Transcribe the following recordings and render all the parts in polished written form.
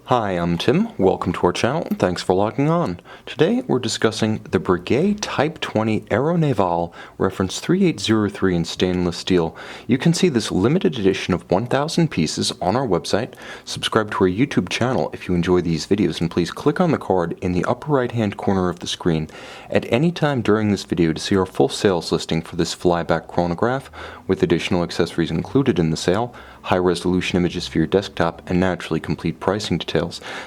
Hi, I'm Tim. Welcome to our channel, and thanks for logging on. Today we're discussing the Breguet Type 20 Aeronavale, reference 3803 in stainless steel. You can see this limited edition of 1,000 pieces on our website. Subscribe to our YouTube channel if you enjoy these videos, and please click on the card in the upper right hand corner of the screen at any time during this video to see our full sales listing for this flyback chronograph with additional accessories included in the sale, high-resolution images for your desktop, and naturally complete pricing details.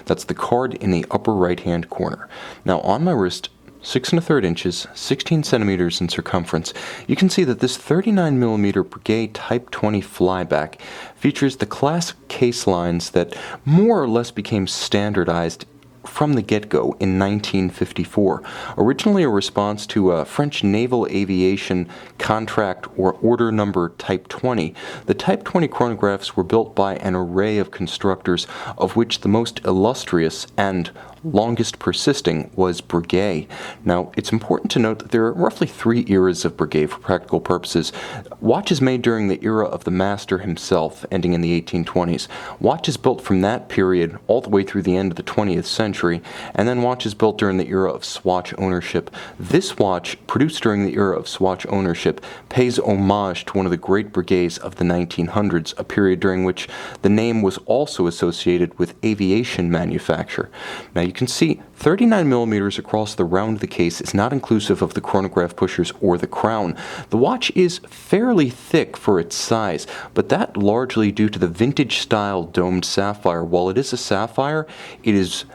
That's the card in the upper right-hand corner. Now on my wrist, 6 1/3 inches, 16 centimeters in circumference, you can see that this 39mm Breguet Type 20 flyback features the clasp case lines that more or less became standardized from the get-go in 1954, originally a response to a French naval aviation contract or order number Type 20. The Type 20 chronographs were built by an array of constructors, of which the most illustrious and longest persisting was Breguet. Now, it's important to note that there are roughly 3 eras of Breguet for practical purposes. Watches made during the era of the master himself, ending in the 1820s. Watches built from that period all the way through the end of the 20th century, and then watches built during the era of Swatch ownership. This watch, produced during the era of Swatch ownership, pays homage to one of the great Breguets of the 1900s, a period during which the name was also associated with aviation manufacture. Now, you can see 39mm across the round of the case is not inclusive of the chronograph pushers or the crown. The watch is fairly thick for its size, but that largely due to the vintage style domed sapphire. While it is a sapphire, it is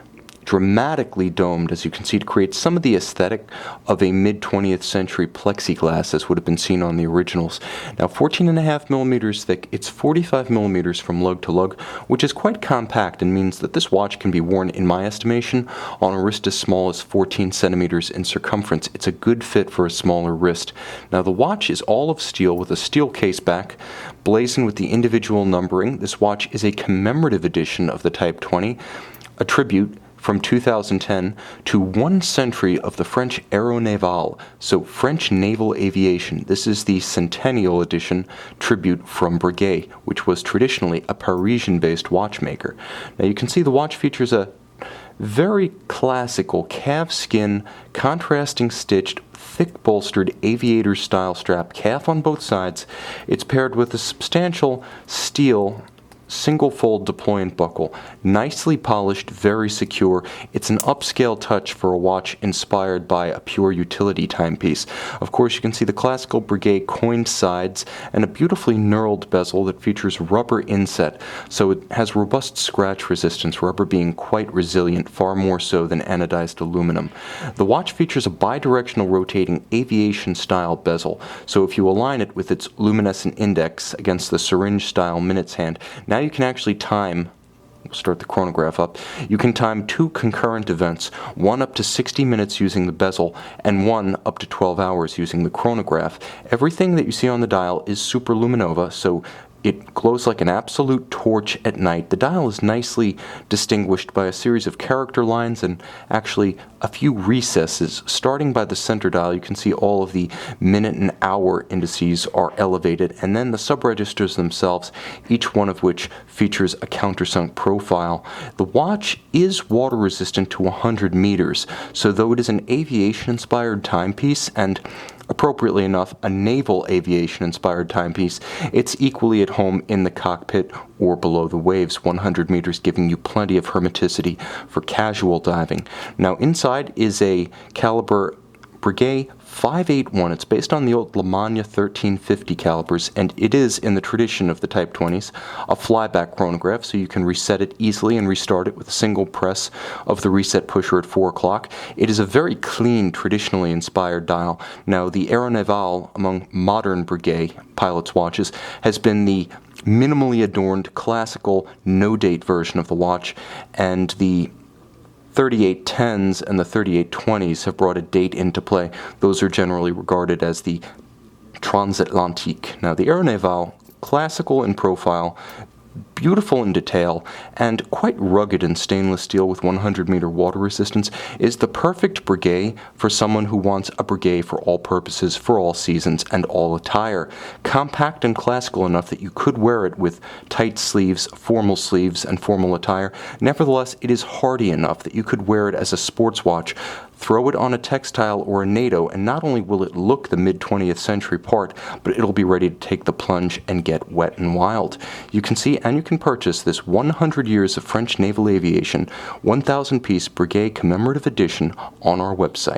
dramatically domed, as you can see, to create some of the aesthetic of a mid-20th century plexiglass as would have been seen on the originals. Now, 14.5mm thick, it's 45mm from lug to lug, which is quite compact and means that this watch can be worn, in my estimation, on a wrist as small as 14 centimeters in circumference. It's a good fit for a smaller wrist. Now, the watch is all of steel with a steel case back, blazoned with the individual numbering. This watch is a commemorative edition of the Type 20, a tribute from 2010 to 1 century of the French Aeronavale, so French naval aviation. This is the centennial edition tribute from Breguet, which was traditionally a Parisian-based watchmaker. Now you can see the watch features a very classical calfskin, contrasting stitched, thick bolstered aviator style strap, calf on both sides. It's paired with a substantial steel single fold deployant buckle, nicely polished, very secure. It's an upscale touch for a watch inspired by a pure utility timepiece. Of course, you can see the classical Breguet coined sides and a beautifully knurled bezel that features rubber inset, so it has robust scratch resistance, rubber being quite resilient, far more so than anodized aluminum. The watch features a bidirectional rotating aviation style bezel, so if you align it with its luminescent index against the syringe style minutes hand, now you can actually time, we'll start the chronograph up, you can time 2 concurrent events, one up to 60 minutes using the bezel, and one up to 12 hours using the chronograph. Everything that you see on the dial is superluminova, so it glows like an absolute torch at night. The dial is nicely distinguished by a series of character lines and actually a few recesses. Starting by the center dial, you can see all of the minute and hour indices are elevated, and then the subregisters themselves, each one of which features a countersunk profile. The watch is water resistant to 100 meters, so though it is an aviation-inspired timepiece and appropriately enough, a naval aviation-inspired timepiece, it's equally at home in the cockpit or below the waves, 100 meters giving you plenty of hermeticity for casual diving. Now, inside is a caliber Breguet 581. It's based on the old Lemania 1350 calibers, and it is, in the tradition of the Type 20s, a flyback chronograph, so you can reset it easily and restart it with a single press of the reset pusher at 4 o'clock. It is a very clean, traditionally inspired dial. Now, the Aeronavale, among modern Breguet pilots' watches, has been the minimally adorned, classical, no-date version of the watch, and the 3810s and the 3820s have brought a date into play. Those are generally regarded as the transatlantique. Now, the Aeronavale, classical in profile, beautiful in detail and quite rugged in stainless steel with 100-meter water resistance, is the perfect Breguet for someone who wants a Breguet for all purposes, for all seasons, and all attire. Compact and classical enough that you could wear it with tight sleeves, and formal attire. Nevertheless, it is hardy enough that you could wear it as a sports watch, throw it on a textile or a NATO, and not only will it look the mid-20th century part, but it'll be ready to take the plunge and get wet and wild. You can see and you can purchase this 100 Years of French Naval Aviation 1,000-piece Breguet commemorative edition on our website.